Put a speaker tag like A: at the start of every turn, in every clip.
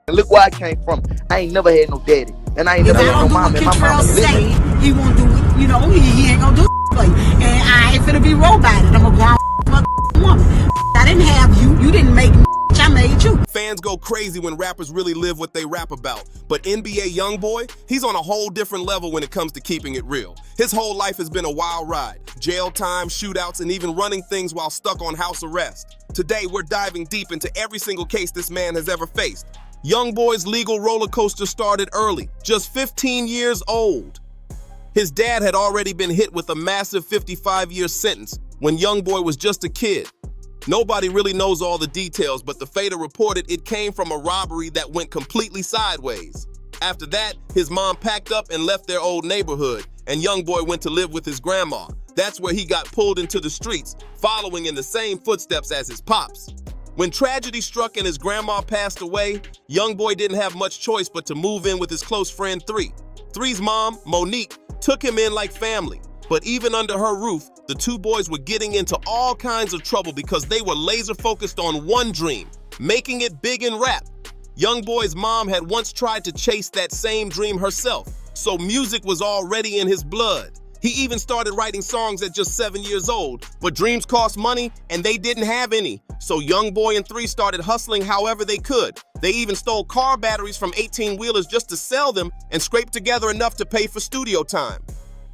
A: And look where I came from. I ain't never had no daddy. And I ain't
B: If
A: never
B: I
A: had no
B: don't do
A: mama.
B: what
A: And my
B: Kentrell
A: mama
B: say,
A: living.
B: he won't do it. You know, he ain't gonna do for you. And I ain't finna be roboted. I'm a grown woman. I didn't have you. You didn't make me. I made you.
C: Fans go crazy when rappers really live what they rap about. But NBA YoungBoy, he's on a whole different level when it comes to keeping it real. His whole life has been a wild ride. Jail time, shootouts, and even running things while stuck on house arrest. Today, we're diving deep into every single case this man has ever faced. YoungBoy's legal roller coaster started early, just 15 years old. His dad had already been hit with a massive 55-year sentence when YoungBoy was just a kid. Nobody really knows all the details, but the Fader reported it came from a robbery that went completely sideways. After that, his mom packed up and left their old neighborhood, and YoungBoy went to live with his grandma. That's where he got pulled into the streets, following in the same footsteps as his pops. When tragedy struck and his grandma passed away, YoungBoy didn't have much choice but to move in with his close friend Three. Three's mom, Monique, took him in like family. But even under her roof, the two boys were getting into all kinds of trouble because they were laser focused on one dream, making it big in rap. YoungBoy's mom had once tried to chase that same dream herself, so music was already in his blood. He even started writing songs at just 7 years old, but dreams cost money and they didn't have any. So YoungBoy and Three started hustling however they could. They even stole car batteries from 18-wheelers just to sell them and scrape together enough to pay for studio time.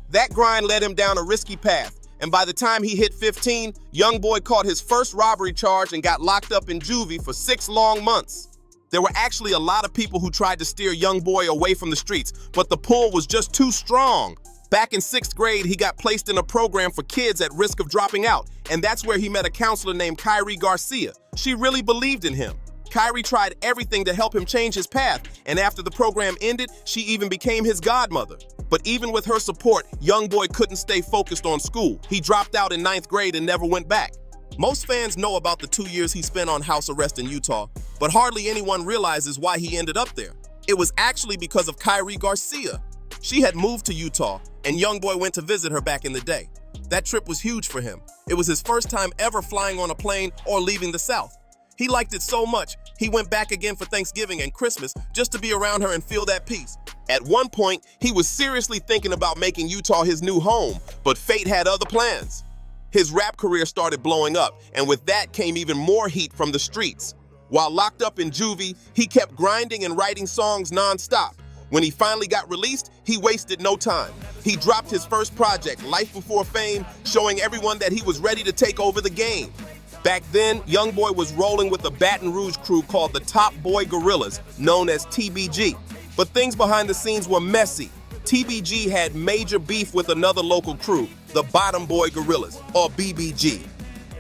C: That grind led him down a risky path, and by the time he hit 15, YoungBoy caught his first robbery charge and got locked up in juvie for 6 long months. There were actually a lot of people who tried to steer YoungBoy away from the streets, but the pull was just too strong. Back in 6th grade, he got placed in a program for kids at risk of dropping out, and that's where he met a counselor named Kyrie Garcia. She really believed in him. Kyrie tried everything to help him change his path, and after the program ended, she even became his godmother. But even with her support, YoungBoy couldn't stay focused on school. He dropped out in 9th grade and never went back. Most fans know about the 2 years he spent on house arrest in Utah, but hardly anyone realizes why he ended up there. It was actually because of Kyrie Garcia. She had moved to Utah, and YoungBoy went to visit her back in the day. That trip was huge for him. It was his first time ever flying on a plane or leaving the South. He liked it so much, he went back again for Thanksgiving and Christmas just to be around her and feel that peace. At one point, he was seriously thinking about making Utah his new home, but fate had other plans. His rap career started blowing up, and with that came even more heat from the streets. While locked up in juvie, he kept grinding and writing songs non-stop. When he finally got released, he wasted no time. He dropped his first project, Life Before Fame, showing everyone that he was ready to take over the game. Back then, YoungBoy was rolling with a Baton Rouge crew called the Top Boy Gorillas, known as TBG. But things behind the scenes were messy. TBG had major beef with another local crew, the Bottom Boy Gorillas, or BBG.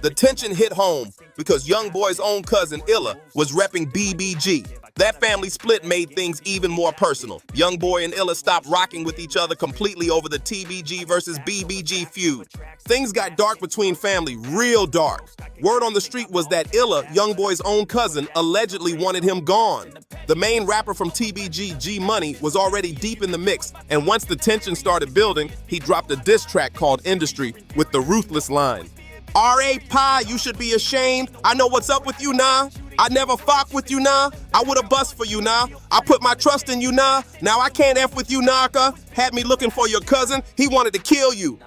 C: The tension hit home because YoungBoy's own cousin, Illa, was repping BBG. That family split made things even more personal. YoungBoy and Illa stopped rocking with each other completely over the TBG versus BBG feud. Things got dark between family, real dark. Word on the street was that Illa, YoungBoy's own cousin, allegedly wanted him gone. The main rapper from TBG, G Money, was already deep in the mix, and once the tension started building, he dropped a diss track called Industry with the ruthless line. R.A. Pie, you should be ashamed. I know what's up with you now. I never fuck with you now. I would've bust for you now. I put my trust in you now. Now I can't F with you, Naka. Had me looking for your cousin. He wanted to kill you.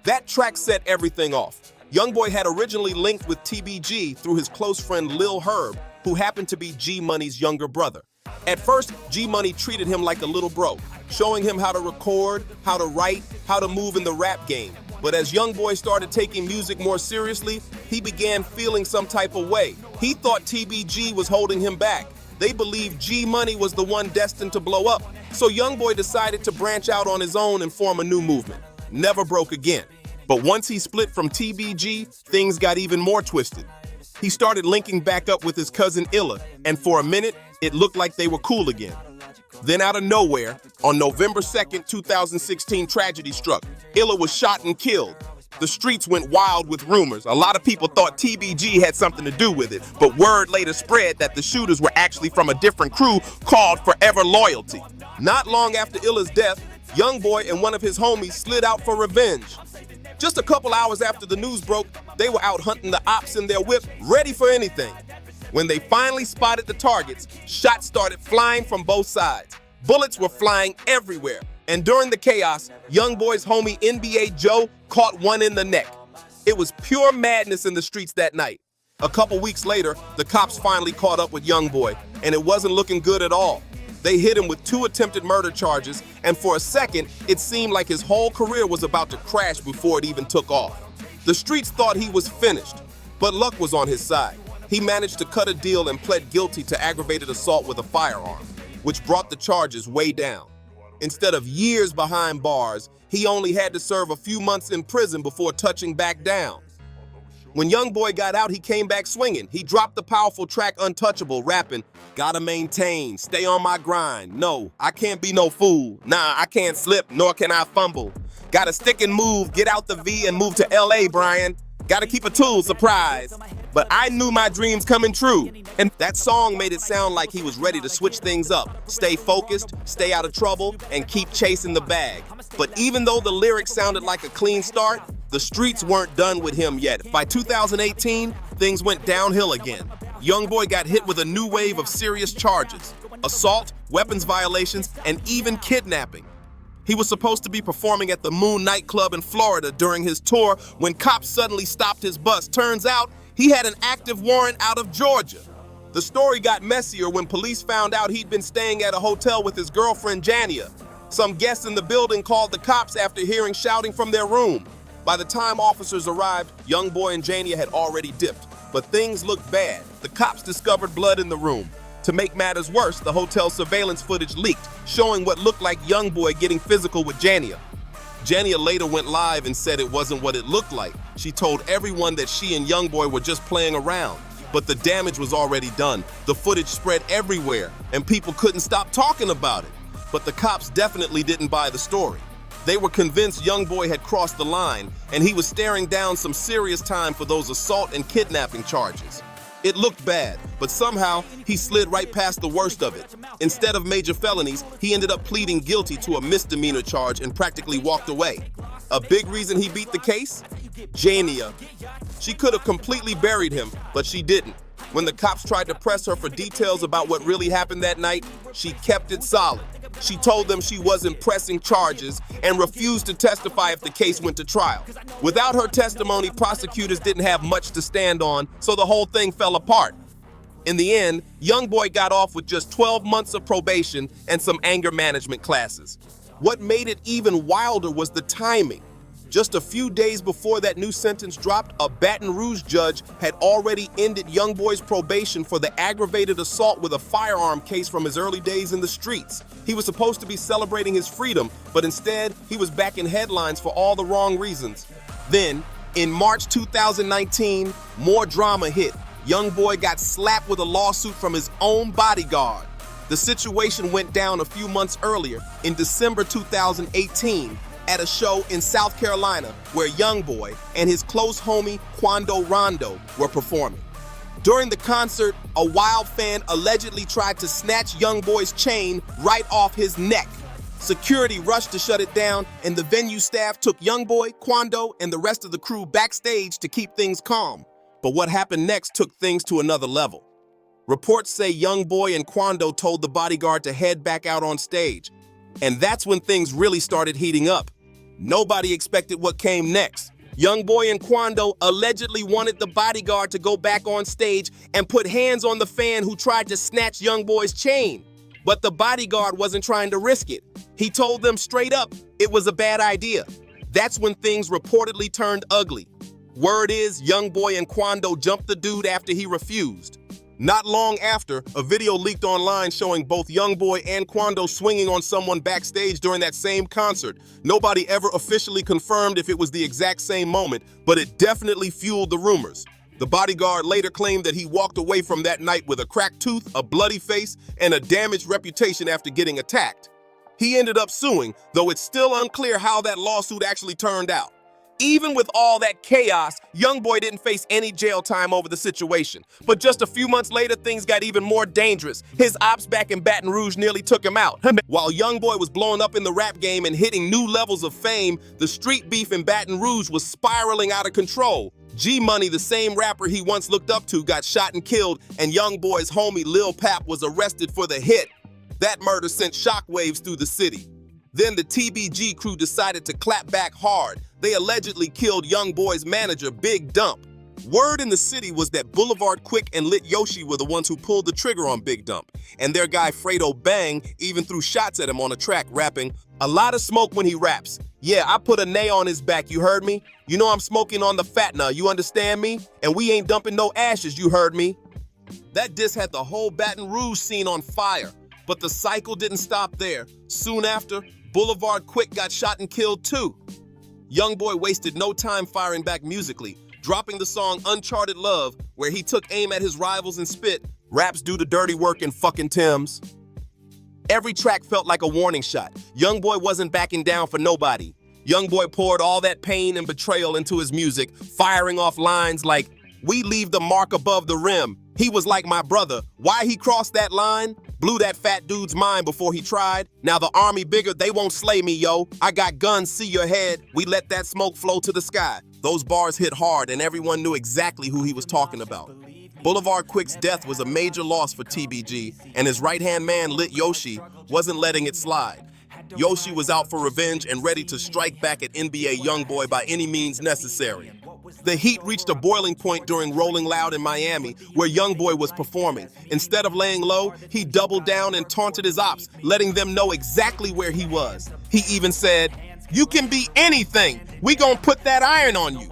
C: That track set everything off. YoungBoy had originally linked with TBG through his close friend Lil Herb, who happened to be G Money's younger brother. At first, G Money treated him like a little bro, showing him how to record, how to write, how to move in the rap game. But as YoungBoy started taking music more seriously, he began feeling some type of way. He thought TBG was holding him back. They believed G Money was the one destined to blow up. So YoungBoy decided to branch out on his own and form a new movement. Never broke again. But once he split from TBG, things got even more twisted. He started linking back up with his cousin Illa, and for a minute, it looked like they were cool again. Then out of nowhere, on November 2nd, 2016, tragedy struck. Illa was shot and killed. The streets went wild with rumors. A lot of people thought TBG had something to do with it, but word later spread that the shooters were actually from a different crew called Forever Loyalty. Not long after Illa's death, YoungBoy and one of his homies slid out for revenge. Just a couple hours after the news broke, they were out hunting the ops in their whip, ready for anything. When they finally spotted the targets, shots started flying from both sides. Bullets were flying everywhere, and during the chaos, YoungBoy's homie NBA Joe caught one in the neck. It was pure madness in the streets that night. A couple weeks later, the cops finally caught up with YoungBoy, and it wasn't looking good at all. They hit him with 2 attempted murder charges, and for a second, it seemed like his whole career was about to crash before it even took off. The streets thought he was finished, but luck was on his side. He managed to cut a deal and pled guilty to aggravated assault with a firearm, which brought the charges way down. Instead of years behind bars, he only had to serve a few months in prison before touching back down. When YoungBoy got out, he came back swinging. He dropped the powerful track Untouchable, rapping, "Gotta maintain, stay on my grind. No, I can't be no fool. Nah, I can't slip, nor can I fumble. Gotta stick and move, get out the V and move to LA, Brian. Gotta keep a tool, surprise. But I knew my dreams coming true." And that song made it sound like he was ready to switch things up, stay focused, stay out of trouble, and keep chasing the bag. But even though the lyrics sounded like a clean start, the streets weren't done with him yet. By 2018, things went downhill again. YoungBoy got hit with a new wave of serious charges: assault, weapons violations, and even kidnapping. He was supposed to be performing at the Moon nightclub in Florida during his tour when cops suddenly stopped his bus. Turns out, he had an active warrant out of Georgia. The story got messier when police found out he'd been staying at a hotel with his girlfriend, Jania. Some guests in the building called the cops after hearing shouting from their room. By the time officers arrived, YoungBoy and Jania had already dipped, but things looked bad. The cops discovered blood in the room. To make matters worse, the hotel surveillance footage leaked, showing what looked like YoungBoy getting physical with Jania. Jania later went live and said it wasn't what it looked like. She told everyone that she and YoungBoy were just playing around. But the damage was already done. The footage spread everywhere, and people couldn't stop talking about it. But the cops definitely didn't buy the story. They were convinced YoungBoy had crossed the line, and he was staring down some serious time for those assault and kidnapping charges. It looked bad, but somehow he slid right past the worst of it. Instead of major felonies, he ended up pleading guilty to a misdemeanor charge and practically walked away. A big reason he beat the case? Jania. She could have completely buried him, but she didn't. When the cops tried to press her for details about what really happened that night, she kept it solid. She told them she wasn't pressing charges and refused to testify if the case went to trial. Without her testimony, prosecutors didn't have much to stand on, so the whole thing fell apart. In the end, YoungBoy got off with just 12 months of probation and some anger management classes. What made it even wilder was the timing. Just a few days before that new sentence dropped, a Baton Rouge judge had already ended YoungBoy's probation for the aggravated assault with a firearm case from his early days in the streets. He was supposed to be celebrating his freedom, but instead, he was back in headlines for all the wrong reasons. Then, in March 2019, more drama hit. YoungBoy got slapped with a lawsuit from his own bodyguard. The situation went down a few months earlier, in December 2018, at a show in South Carolina where YoungBoy and his close homie Quando Rondo were performing. During the concert, a wild fan allegedly tried to snatch YoungBoy's chain right off his neck. Security rushed to shut it down, and the venue staff took YoungBoy, Quando, and the rest of the crew backstage to keep things calm. But what happened next took things to another level. Reports say YoungBoy and Quando told the bodyguard to head back out on stage. And that's when things really started heating up. Nobody expected what came next. YoungBoy and Quando allegedly wanted the bodyguard to go back on stage and put hands on the fan who tried to snatch YoungBoy's chain. But the bodyguard wasn't trying to risk it. He told them straight up it was a bad idea. That's when things reportedly turned ugly. Word is YoungBoy and Quando jumped the dude after he refused. Not long after, a video leaked online showing both YoungBoy and Quando swinging on someone backstage during that same concert. Nobody ever officially confirmed if it was the exact same moment, but it definitely fueled the rumors. The bodyguard later claimed that he walked away from that night with a cracked tooth, a bloody face, and a damaged reputation after getting attacked. He ended up suing, though it's still unclear how that lawsuit actually turned out. Even with all that chaos, YoungBoy didn't face any jail time over the situation. But just a few months later, things got even more dangerous. His ops back in Baton Rouge nearly took him out. While YoungBoy was blowing up in the rap game and hitting new levels of fame, the street beef in Baton Rouge was spiraling out of control. G Money, the same rapper he once looked up to, got shot and killed, and YoungBoy's homie Lil Pap was arrested for the hit. That murder sent shockwaves through the city. Then the TBG crew decided to clap back hard. They allegedly killed YoungBoy's manager, Big Dump. Word in the city was that Boulevard Quick and Lit Yoshi were the ones who pulled the trigger on Big Dump, and their guy Fredo Bang even threw shots at him on a track, rapping, "A lot of smoke when he raps. Yeah, I put a nay on his back, you heard me? You know I'm smoking on the fat now, you understand me? And we ain't dumping no ashes, you heard me?" That diss had the whole Baton Rouge scene on fire, but the cycle didn't stop there. Soon after, Boulevard Quick got shot and killed too. YoungBoy wasted no time firing back musically, dropping the song Uncharted Love, where he took aim at his rivals and spit, "Raps do the dirty work in fucking Timbs." Every track felt like a warning shot. YoungBoy wasn't backing down for nobody. YoungBoy poured all that pain and betrayal into his music, firing off lines like, "We leave the mark above the rim. He was like my brother. Why he crossed that line? Blew that fat dude's mind before he tried. Now the army bigger, they won't slay me, yo. I got guns, see your head. We let that smoke flow to the sky." Those bars hit hard and everyone knew exactly who he was talking about. Boulevard Quick's death was a major loss for TBG, and his right-hand man, Lit Yoshi, wasn't letting it slide. Yoshi was out for revenge and ready to strike back at NBA YoungBoy by any means necessary. The heat reached a boiling point during Rolling Loud in Miami, where YoungBoy was performing. Instead of laying low, he doubled down and taunted his ops, letting them know exactly where he was. He even said, "You can be anything. We gonna put that iron on you."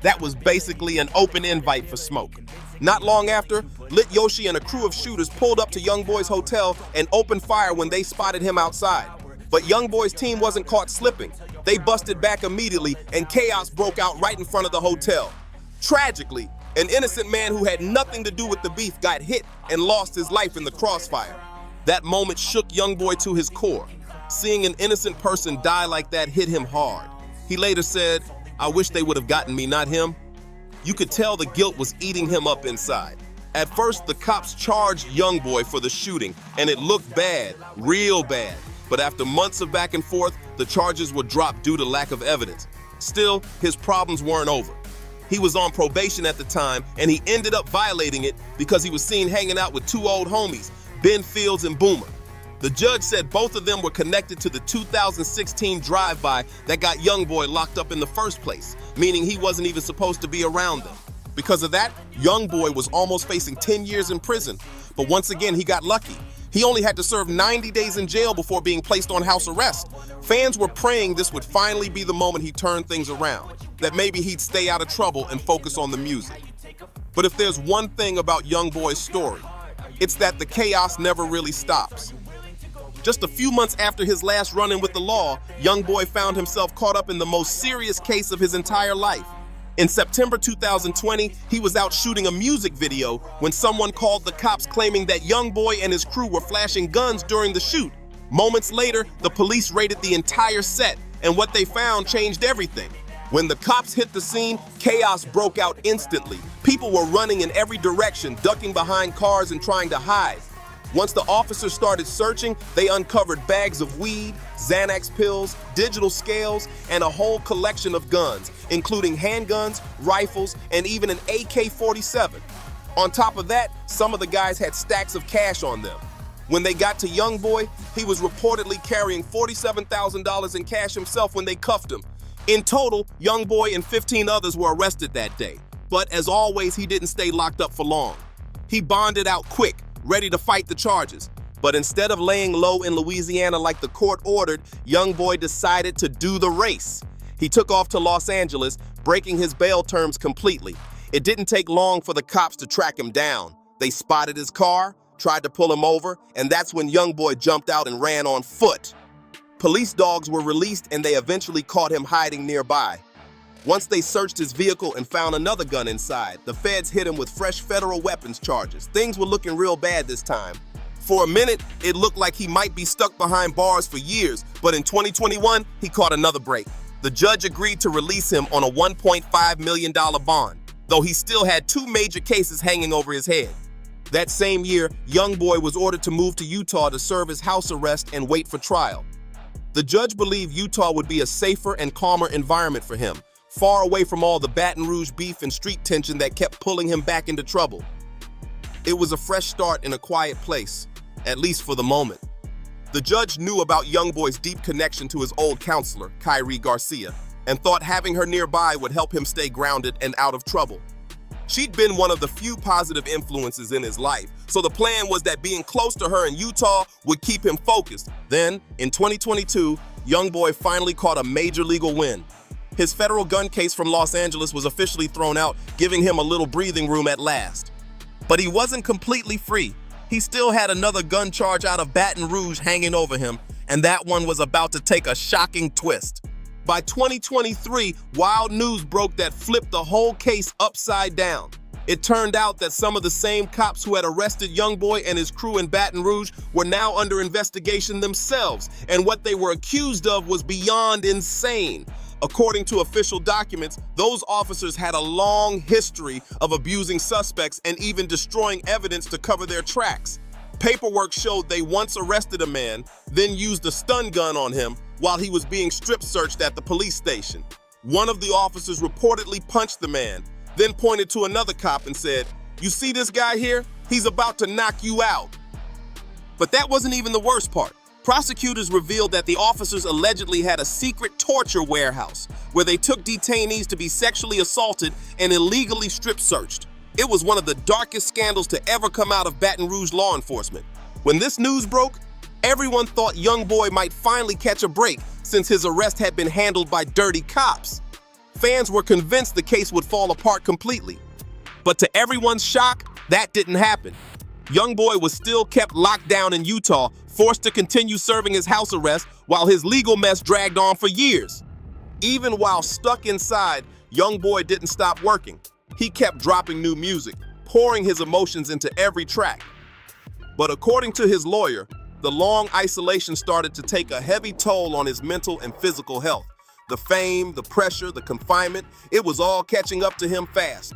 C: That was basically an open invite for smoke. Not long after, Lit Yoshi and a crew of shooters pulled up to YoungBoy's hotel and opened fire when they spotted him outside. But YoungBoy's team wasn't caught slipping. They busted back immediately and chaos broke out right in front of the hotel. Tragically, an innocent man who had nothing to do with the beef got hit and lost his life in the crossfire. That moment shook YoungBoy to his core. Seeing an innocent person die like that hit him hard. He later said, "I wish they would have gotten me, not him." You could tell the guilt was eating him up inside. At first, the cops charged YoungBoy for the shooting, and it looked bad, real bad. But after months of back and forth, the charges were dropped due to lack of evidence. Still, his problems weren't over. He was on probation at the time, and he ended up violating it because he was seen hanging out with two old homies, Ben Fields and Boomer. The judge said both of them were connected to the 2016 drive-by that got YoungBoy locked up in the first place, meaning he wasn't even supposed to be around them. Because of that, YoungBoy was almost facing 10 years in prison, but once again he got lucky. He only had to serve 90 days in jail before being placed on house arrest. Fans were praying this would finally be the moment he turned things around, that maybe he'd stay out of trouble and focus on the music. But if there's one thing about YoungBoy's story, it's that the chaos never really stops. Just a few months after his last run-in with the law, YoungBoy found himself caught up in the most serious case of his entire life. In September 2020, he was out shooting a music video when someone called the cops claiming that YoungBoy and his crew were flashing guns during the shoot. Moments later, the police raided the entire set, and what they found changed everything. When the cops hit the scene, chaos broke out instantly. People were running in every direction, ducking behind cars and trying to hide. Once the officers started searching, they uncovered bags of weed, Xanax pills, digital scales, and a whole collection of guns, including handguns, rifles, and even an AK-47. On top of that, some of the guys had stacks of cash on them. When they got to YoungBoy, he was reportedly carrying $47,000 in cash himself when they cuffed him. In total, YoungBoy and 15 others were arrested that day. But as always, he didn't stay locked up for long. He bonded out quick, ready to fight the charges. But instead of laying low in Louisiana like the court ordered, YoungBoy decided to do the race. He took off to Los Angeles, breaking his bail terms completely. It didn't take long for the cops to track him down. They spotted his car, tried to pull him over, and that's when YoungBoy jumped out and ran on foot. Police dogs were released and they eventually caught him hiding nearby. Once they searched his vehicle and found another gun inside, the feds hit him with fresh federal weapons charges. Things were looking real bad this time. For a minute, it looked like he might be stuck behind bars for years, but in 2021, he caught another break. The judge agreed to release him on a $1.5 million bond, though he still had two major cases hanging over his head. That same year, YoungBoy was ordered to move to Utah to serve his house arrest and wait for trial. The judge believed Utah would be a safer and calmer environment for him, far away from all the Baton Rouge beef and street tension that kept pulling him back into trouble. It was a fresh start in a quiet place, at least for the moment. The judge knew about YoungBoy's deep connection to his old counselor, Kyrie Garcia, and thought having her nearby would help him stay grounded and out of trouble. She'd been one of the few positive influences in his life, so the plan was that being close to her in Utah would keep him focused. Then, in 2022, YoungBoy finally caught a major legal win. His federal gun case from Los Angeles was officially thrown out, giving him a little breathing room at last. But he wasn't completely free. He still had another gun charge out of Baton Rouge hanging over him, and that one was about to take a shocking twist. By 2023, wild news broke that flipped the whole case upside down. It turned out that some of the same cops who had arrested YoungBoy and his crew in Baton Rouge were now under investigation themselves, and what they were accused of was beyond insane. According to official documents, those officers had a long history of abusing suspects and even destroying evidence to cover their tracks. Paperwork showed they once arrested a man, then used a stun gun on him while he was being strip searched at the police station. One of the officers reportedly punched the man, then pointed to another cop and said, "You see this guy here? He's about to knock you out." But that wasn't even the worst part. Prosecutors revealed that the officers allegedly had a secret torture warehouse where they took detainees to be sexually assaulted and illegally strip searched. It was one of the darkest scandals to ever come out of Baton Rouge law enforcement. When this news broke, everyone thought YoungBoy might finally catch a break since his arrest had been handled by dirty cops. Fans were convinced the case would fall apart completely. But to everyone's shock, that didn't happen. YoungBoy was still kept locked down in Utah, forced to continue serving his house arrest while his legal mess dragged on for years. Even while stuck inside, YoungBoy didn't stop working. He kept dropping new music, pouring his emotions into every track. But according to his lawyer, the long isolation started to take a heavy toll on his mental and physical health. The fame, the pressure, the confinement, it was all catching up to him fast.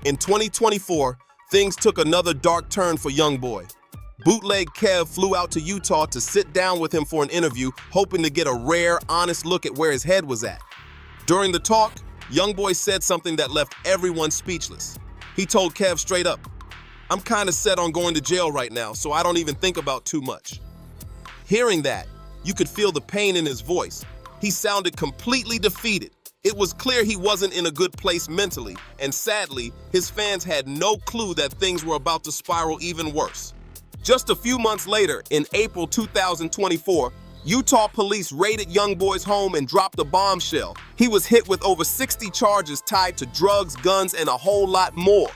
C: In 2024, things took another dark turn for YoungBoy. Bootleg Kev flew out to Utah to sit down with him for an interview, hoping to get a rare, honest look at where his head was at. During the talk, YoungBoy said something that left everyone speechless. He told Kev straight up, "I'm kind of set on going to jail right now, so I don't even think about too much." Hearing that, you could feel the pain in his voice. He sounded completely defeated. It was clear he wasn't in a good place mentally, and sadly, his fans had no clue that things were about to spiral even worse. Just a few months later, in April 2024, Utah police raided YoungBoy's home and dropped a bombshell. He was hit with over 60 charges tied to drugs, guns, and a whole lot more.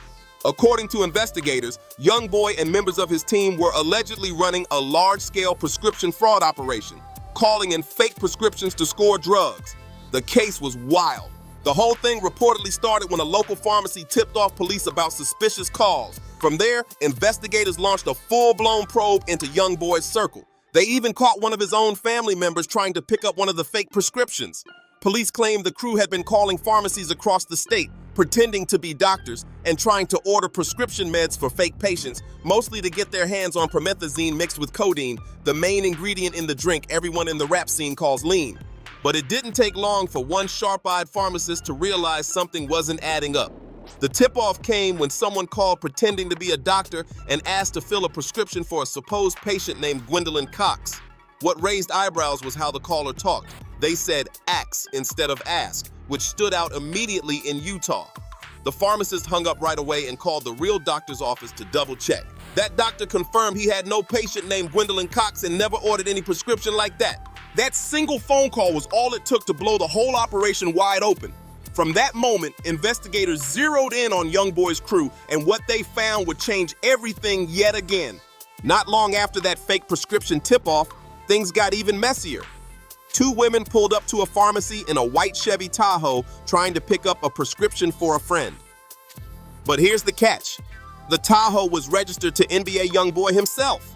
C: According to investigators, YoungBoy and members of his team were allegedly running a large-scale prescription fraud operation, calling in fake prescriptions to score drugs. The case was wild. The whole thing reportedly started when a local pharmacy tipped off police about suspicious calls. From there, investigators launched a full-blown probe into YoungBoy's circle. They even caught one of his own family members trying to pick up one of the fake prescriptions. Police claimed the crew had been calling pharmacies across the state, pretending to be doctors, and trying to order prescription meds for fake patients, mostly to get their hands on promethazine mixed with codeine, the main ingredient in the drink everyone in the rap scene calls lean. But it didn't take long for one sharp-eyed pharmacist to realize something wasn't adding up. The tip-off came when someone called pretending to be a doctor and asked to fill a prescription for a supposed patient named Gwendolyn Cox. What raised eyebrows was how the caller talked. They said ax instead of ask, which stood out immediately in Utah. The pharmacist hung up right away and called the real doctor's office to double-check. That doctor confirmed he had no patient named Gwendolyn Cox and never ordered any prescription like that. That single phone call was all it took to blow the whole operation wide open. From that moment, investigators zeroed in on YoungBoy's crew, and what they found would change everything yet again. Not long after that fake prescription tip-off, things got even messier. Two women pulled up to a pharmacy in a white Chevy Tahoe trying to pick up a prescription for a friend. But here's the catch. The Tahoe was registered to NBA YoungBoy himself.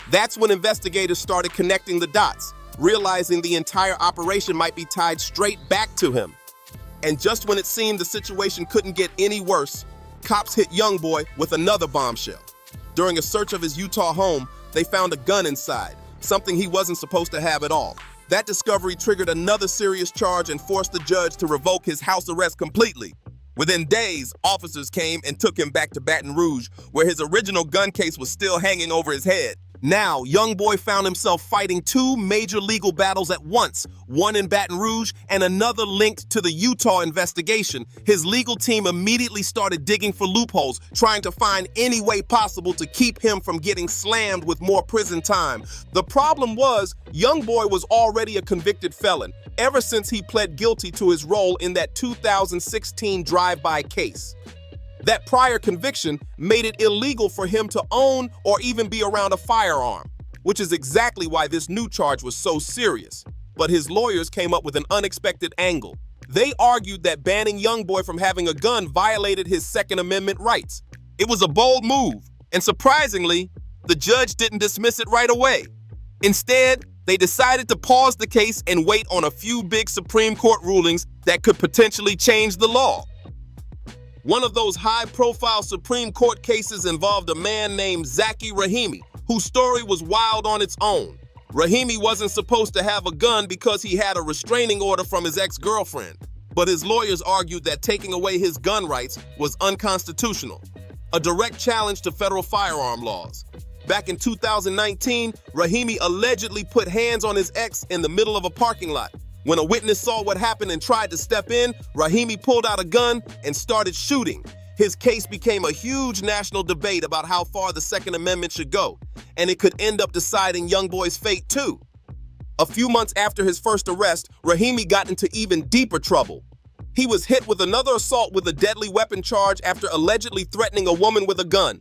C: That's when investigators started connecting the dots, realizing the entire operation might be tied straight back to him. And just when it seemed the situation couldn't get any worse, cops hit YoungBoy with another bombshell. During a search of his Utah home, they found a gun inside, something he wasn't supposed to have at all. That discovery triggered another serious charge and forced the judge to revoke his house arrest completely. Within days, officers came and took him back to Baton Rouge, where his original gun case was still hanging over his head. Now, YoungBoy found himself fighting two major legal battles at once, one in Baton Rouge and another linked to the Utah investigation. His legal team immediately started digging for loopholes, trying to find any way possible to keep him from getting slammed with more prison time. The problem was, YoungBoy was already a convicted felon, ever since he pled guilty to his role in that 2016 drive-by case. That prior conviction made it illegal for him to own or even be around a firearm, which is exactly why this new charge was so serious. But his lawyers came up with an unexpected angle. They argued that banning YoungBoy from having a gun violated his Second Amendment rights. It was a bold move, and surprisingly, the judge didn't dismiss it right away. Instead, they decided to pause the case and wait on a few big Supreme Court rulings that could potentially change the law. One of those high-profile Supreme Court cases involved a man named Zacky Rahimi, whose story was wild on its own. Rahimi wasn't supposed to have a gun because he had a restraining order from his ex-girlfriend, but his lawyers argued that taking away his gun rights was unconstitutional, a direct challenge to federal firearm laws. Back in 2019, Rahimi allegedly put hands on his ex in the middle of a parking lot. When a witness saw what happened and tried to step in, Rahimi pulled out a gun and started shooting. His case became a huge national debate about how far the Second Amendment should go, and it could end up deciding YoungBoy's fate too. A few months after his first arrest, Rahimi got into even deeper trouble. He was hit with another assault with a deadly weapon charge after allegedly threatening a woman with a gun.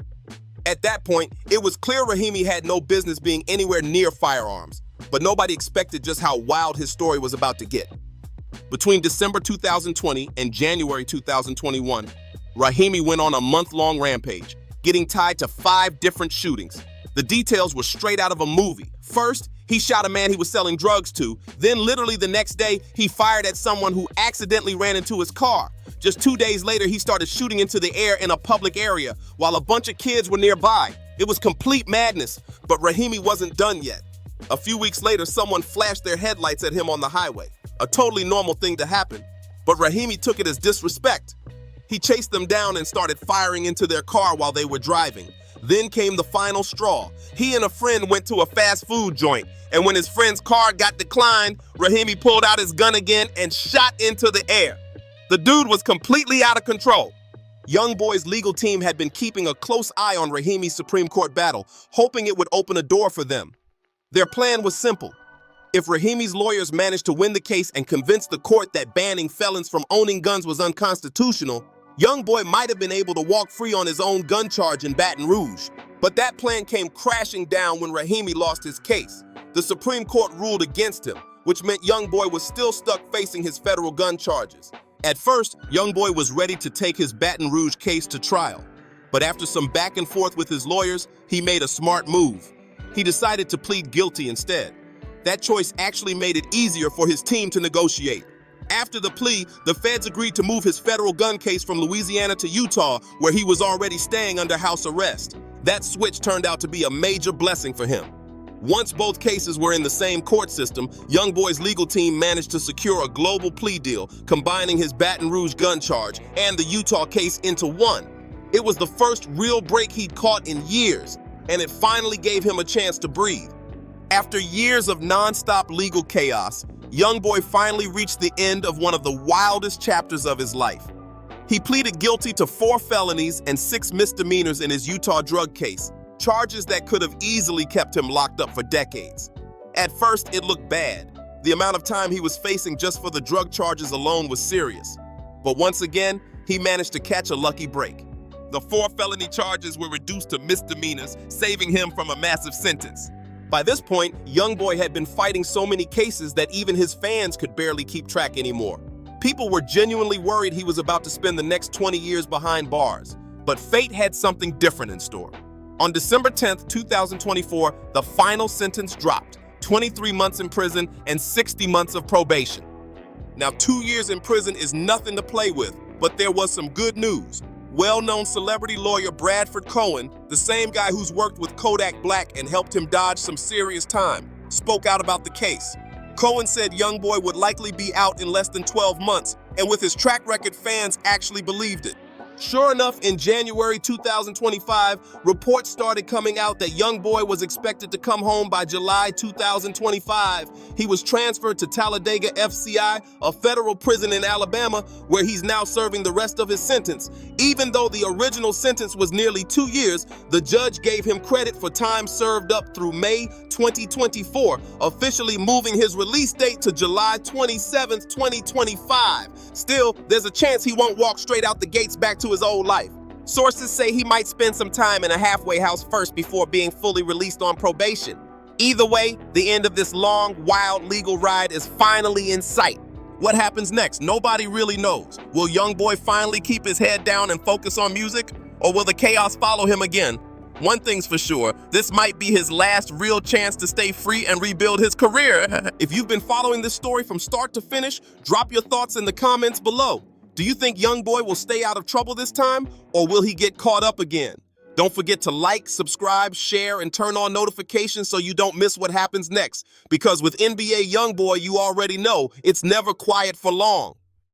C: At that point, it was clear Rahimi had no business being anywhere near firearms. But nobody expected just how wild his story was about to get. Between December 2020 and January 2021, Rahimi went on a month-long rampage, getting tied to 5 different shootings. The details were straight out of a movie. First, he shot a man he was selling drugs to. Then literally the next day, he fired at someone who accidentally ran into his car. Just 2 days later, he started shooting into the air in a public area while a bunch of kids were nearby. It was complete madness, but Rahimi wasn't done yet. A few weeks later, someone flashed their headlights at him on the highway, a totally normal thing to happen, but Rahimi took it as disrespect. He chased them down and started firing into their car while they were driving. Then came the final straw. He and a friend went to a fast food joint, and when his friend's car got declined, Rahimi pulled out his gun again and shot into the air. The dude was completely out of control. YoungBoy's legal team had been keeping a close eye on Rahimi's Supreme Court battle, hoping it would open a door for them. Their plan was simple. If Rahimi's lawyers managed to win the case and convince the court that banning felons from owning guns was unconstitutional, YoungBoy might have been able to walk free on his own gun charge in Baton Rouge. But that plan came crashing down when Rahimi lost his case. The Supreme Court ruled against him, which meant YoungBoy was still stuck facing his federal gun charges. At first, YoungBoy was ready to take his Baton Rouge case to trial. But after some back and forth with his lawyers, he made a smart move. He decided to plead guilty instead. That choice actually made it easier for his team to negotiate. After the plea, the feds agreed to move his federal gun case from Louisiana to Utah, where he was already staying under house arrest. That switch turned out to be a major blessing for him. Once both cases were in the same court system, YoungBoy's legal team managed to secure a global plea deal, combining his Baton Rouge gun charge and the Utah case into one. It was the first real break he'd caught in years, and it finally gave him a chance to breathe. After years of non-stop legal chaos, YoungBoy finally reached the end of one of the wildest chapters of his life. He pleaded guilty to 4 felonies and 6 misdemeanors in his Utah drug case, charges that could have easily kept him locked up for decades. At first, it looked bad. The amount of time he was facing just for the drug charges alone was serious. But once again, he managed to catch a lucky break. The 4 felony charges were reduced to misdemeanors, saving him from a massive sentence. By this point, YoungBoy had been fighting so many cases that even his fans could barely keep track anymore. People were genuinely worried he was about to spend the next 20 years behind bars. But fate had something different in store. On December 10th, 2024, the final sentence dropped: 23 months in prison and 60 months of probation. Now, 2 years in prison is nothing to play with, but there was some good news. Well-known celebrity lawyer Bradford Cohen, the same guy who's worked with Kodak Black and helped him dodge some serious time, spoke out about the case. Cohen said YoungBoy would likely be out in less than 12 months, and with his track record, fans actually believed it. Sure enough, in January 2025, reports started coming out that YoungBoy was expected to come home by July 2025. He was transferred to Talladega FCI, a federal prison in Alabama, where he's now serving the rest of his sentence. Even though the original sentence was nearly 2 years, the judge gave him credit for time served up through May 2024, officially moving his release date to July 27, 2025. Still, there's a chance he won't walk straight out the gates back to his old life. Sources say he might spend some time in a halfway house first before being fully released on probation. Either way, the end of this long, wild legal ride is finally in sight. What happens next? Nobody really knows. Will YoungBoy finally keep his head down and focus on music? Or will the chaos follow him again? One thing's for sure, this might be his last real chance to stay free and rebuild his career. If you've been following this story from start to finish, drop your thoughts in the comments below. Do you think YoungBoy will stay out of trouble this time, or will he get caught up again? Don't forget to like, subscribe, share, and turn on notifications so you don't miss what happens next. Because with NBA YoungBoy, you already know it's never quiet for long.